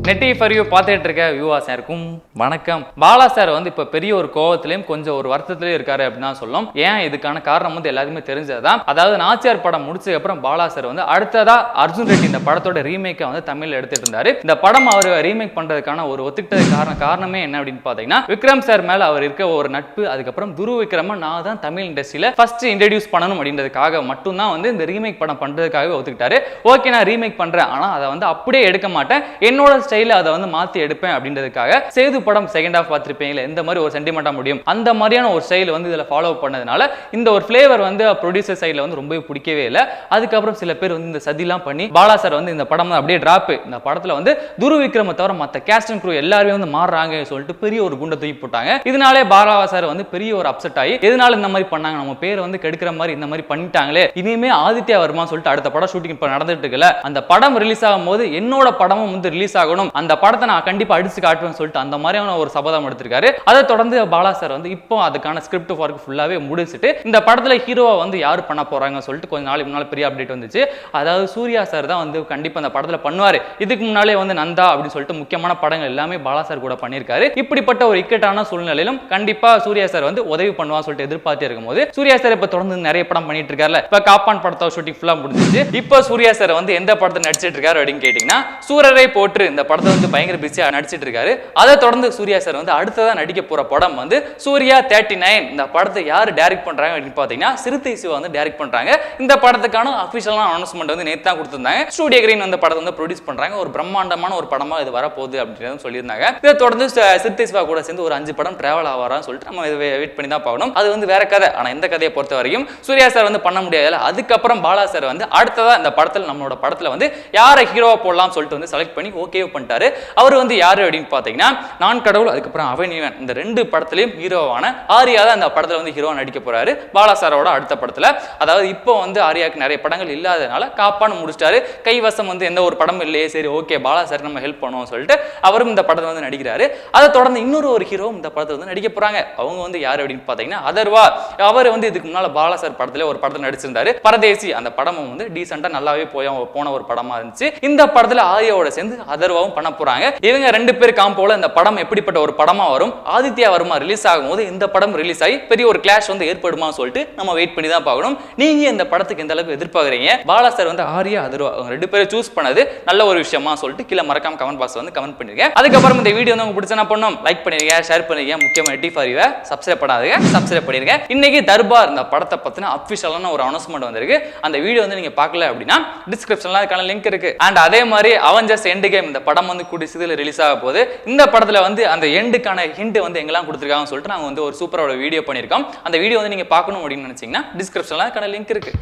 நெட்டி for you பார்த்துட்டு இருக்க வியூவா சாருக்கும் வணக்கம். பாலா சார் வந்து இப்போ பெரிய ஒரு கோவத்திலையும் கொஞ்சம் ஒரு வருத்தத்திலையும் இருக்காரு அப்படின்னு தான் சொல்லும். ஏன் இதுக்கான காரணம் வந்து எல்லாருமே தெரிஞ்சதுதான். அதாவது நாச்சியார் படம் முடிச்சதுக்கு அப்புறம் பாலா சார் வந்து அடுத்ததா அர்ஜுன் ரெட்டி இந்த படத்தோட ரீமேக்கை வந்து தமிழ்ல எடுத்துட்டு இருந்தாரு. இந்த படம் அவர் ரீமேக் பண்றதுக்கான ஒரு ஒத்துக்கிட்டது காரணமே என்ன அப்படின்னு பாத்தீங்கன்னா, விக்ரம் சார் மேல அவர் இருக்க ஒரு நட்பு, அதுக்கப்புறம் துருவ விக்ரம நான் தான் தமிழ் இண்டஸ்ட்ரியில ஃபர்ஸ்ட் இன்ட்ரோடியூஸ் பண்ணணும் அப்படின்றதுக்காக மட்டும் தான் வந்து இந்த ரீமேக் படம் பண்றதுக்காகவே ஒத்துக்கிட்டாரு. ஓகே நான் ரீமேக் பண்றேன், ஆனா அதை வந்து அப்படியே எடுக்க மாட்டேன், என்னோட ஸ்டைல அதை வந்து மாத்தி எடுப்பேன் அப்படின்றதுக்காக சேது படம் செகண்ட் ஹாஃப் பார்த்திருப்பீங்களா, எந்த மாதிரி ஒரு சென்டிமெண்டா முடியும் அந்த மாதிரியான ஒரு ஸ்டைல் வந்து இதுல ஃபாலோ பண்ணதுனால இந்த ஒரு ஃபிளேவர் வந்து ப்ரொடியூசர் சைடுல வந்து ரொம்பவே பிடிக்கவே இல்லை. அதுக்கப்புறம் சில பேர் வந்து இந்த சதிலாம் பண்ணி பாலா சார் வந்து இந்த படம் அப்படியே டிராப், இந்த படத்துல வந்து துருவ விக்ரம தவிர மற்ற கேஸ்ட் அண்ட் க்ரூ எல்லாருமே வந்து மாறுறாங்க சொல்லிட்டு பெரிய ஒரு குண்டை தூக்கி போட்டாங்க. இதனாலே பாலா சார் வந்து பெரிய ஒரு அப்செட் ஆகி எதனால இந்த மாதிரி பண்ணாங்க, நம்ம பேர் வந்து கெடுக்கிற மாதிரி இந்த மாதிரி பண்ணிட்டாங்களே, இனிமே ஆதித்யா வருமா சொல்லிட்டு அடுத்த படம் ஷூட்டிங் இப்ப நடந்துட்டு இருக்குல்ல, அந்த படம் ரிலீஸ் ஆகும் போது என்னோட படமும் வந்து ரிலீஸ் ஆகணும், அந்த படத்தை நான் கண்டிப்பா அடிச்சு காட்டுவேன்னு சொல்லிட்டு அந்த மாதிரியான ஒரு சபதம் எடுத்திருக்காரு. அதை தொடர்ந்து பாலா சார் வந்து இப்போ அதுக்கான ஸ்கிரிப்ட் ஒர்க் ஃபுல்லாவே முடிச்சிட்டு இந்த படத்துல ஹீரோவா வந்து யாரு பண்ண போறாங்க சொல்லிட்டு கொஞ்ச நாளைக்கு முன்னால பெரிய அப்டேட் வந்துச்சு. அதாவது சூர்யா சார் தான் வந்து கண்டிப்பா அந்த படத்துல பண்ணுவாரு. இதுக்கு முன்னாலே வந்து நந்தா அப்படின்னு சொல்லிட்டு முக்கியமான படங்கள் எல்லாமே பாலா சார் கூட பண்ணியிருக்காரு. இப்படிப்பட்ட ஒரு இக்கட்டான சூழ்நிலையிலும் கண்டிப்பா சூர்யா சார் வந்து உதவி பண்ணுவான்னு சொல்லிட்டு எதிர்பார்த்து இருக்கும்போது சூர்யா சார் இப்ப தொடர்ந்து நிறைய படம் பண்ணிட்டு இருக்காருல. இப்ப காப்பான் படத்தோட ஷூட்டிங் ஃபுல்லா முடிஞ்சிச்சு. இப்போ சூர்யா சார் வந்து எந்த படத்தை நடிச்சிட்டு இருக்காரு அப்படின்னு கேட்டீங்கன்னா, சூரரை போற்று இந்த படத்தை வந்து பயங்கர பிஸியா நடிச்சிட்டு இருக்காரு. அதை தொடர்ந்து சூர்யா சார் வந்து அடுத்ததா நடிக்க போற படம் வந்து சூர்யா 39. இந்த படத்தை யாரு டைரக்ட் பண்றாங்க அப்படின்னு பாத்தீங்கன்னா சிறுத்தை சிவா வந்து டைரக்ட் பண்றாங்க. இந்த படத்துக்கான அபிஷியலான அனௌன்ஸ்மெண்ட் வந்து நேத்து தான் கொடுத்திருந்தாங்க. ஸ்டூடியோ கிரீன் வந்து படத்தை வந்து ப்ரொடியூஸ் பண்றாங்க. ஒரு பிரம்மாண்டமான ஒரு படமா இது வரப்போகுது அப்படின்னு சொல்லியிருந்தாங்க. இதை தொடர்ந்து சிறுத்தை சிவா கூட சேர்ந்து ஒரு 5 படம் டிராவல் ஆவாரான்னு சொல்லிட்டு நம்ம வெயிட் பண்ணி தான் பார்க்கணும். அது வந்து வேற கதை. ஆனா இந்த கதையை பொறுத்த வரைக்கும் சூர்யா சார் வந்து பண்ண முடியாது. அதுக்கப்புறம் பாலா சார் வந்து அடுத்ததா இந்த படத்துல நம்மளோட படத்துல வந்து யாரை ஹீரோவா போடலாம் சொல்லிட்டு வந்து செலக்ட் பண்ணி ஓகே பண்ணிட்டாரு. அவர் வந்து யாரு அப்படின்னு பாத்தீங்கன்னா, நான் கடவுள் அதுக்கப்புறம் அவனிவன் இந்த 2 படத்திலையும் ஹீரோவான ஆரியா தான் இந்த படத்துல வந்து ஹீரோவா நடிக்க போறாரு பாலா சாரோட அடுத்த படத்துல. அதாவது இப்போ வந்து ஆரியாக்கு நிறைய படங்கள் இல்லாதனால காப்பான்னு முடிச்சிட்டாரு. கைவசம் வந்து எந்த ஒரு படம் இல்லையே, சரி ஓகே பாலா சார் நம்ம ஹெல்ப் பண்ணுவோம் சொல்லிட்டு அவரும் இந்த படத்தை வந்து நடிக்கிறாரு. அதை தொடர்ந்து இன்னொரு ஹீரோ இந்த படத்தை வந்து நடிக்க போறாங்க. அவங்க வந்து யாரு அப்படின்னு பாத்தீங்கன்னா அதர்வா. அவர் வந்து இதுக்கு முன்னால பாலா சார் படத்துல ஒரு படத்துல நடிச்சிருந்தாரு, பரதேசி. அந்த படமும் வந்து டீசெண்டா நல்லாவே போன ஒரு படமா இருந்துச்சு. இந்த படத்துல ஆரியாவோட சேர்ந்து அதர்வாவும் பண்ண போறாங்க. இவங்க 2 பேர் காம்போல இந்த படம் எப்படிப்பட்ட ஒரு படமா வரும், ஆதித்யா வருமா ரிலீஸ் ஆகும்போது இந்த படம் ரிலீஸ் ஆகி பெரிய ஒரு கிளாஷ் வந்து ஏற்படுமா சொல்லிட்டு நம்ம வெயிட் பண்ணி தான் பார்க்கணும். நீங்க இந்த படத்துக்கு எந்த அளவுக்கு எதிர்பார்க்கறீங்க, பாலா சார் வந்து ஆரியா அதர்வா அவங்க 2 பேரை சூஸ் பண்ணது நல்ல ஒரு விஷயமா சொல்லிட்டு கீழே மறக்காம கமெண்ட் பாக்ஸ் வந்து கமெண்ட் பண்ணிருங்க. அதுக்கப்புறம் இந்த வீடியோ வந்து உங்களுக்கு பிடிச்சா பண்ணும் லைக் பண்ணிருங்க, ஷேர் பண்ணிருங்க, முக்கியமா நெட்டி ஃபார் யூ சப்ஸ்கிரைப் பண்ணாதீங்க, சப்ஸ்கிரைப் பண்ணிருங்க. இன்னைக்கு தர்பார் இந்த படத்தை பத்தின அபிஷியலான ஒரு அனௌன்ஸ்மெண்ட் வந்திருக்கு. அந்த வீடியோ வந்து நீங்க பார்க்கல அப்படின்னா டிஸ்கிரிப்ஷன்ல அதுக்கான லிங்க் இருக்கு. அண்ட் அதே மாதிரி அவெஞ்சர்ஸ் எண்ட் கேம் இந்த படம் வந்து கூடிய சீக்கிரம் ரிலீஸ் ஆக போகுது. இந்த படத்துல வந்து அந்த எண்டுக்கான ஹிண்ட் வந்து எங்கெல்லாம் கொடுத்துருக்காங்கன்னு சொல்லிட்டு நாங்க வந்து ஒரு சூப்பரான வீடியோ பண்ணியிருக்கோம். அந்த வீடியோ வந்து நீங்க பார்க்கணும் அப்படின்னு நினைச்சீங்கன்னா டிஸ்கிரிப்ஷன்ல அதுக்கான லிங்க் இருக்கு.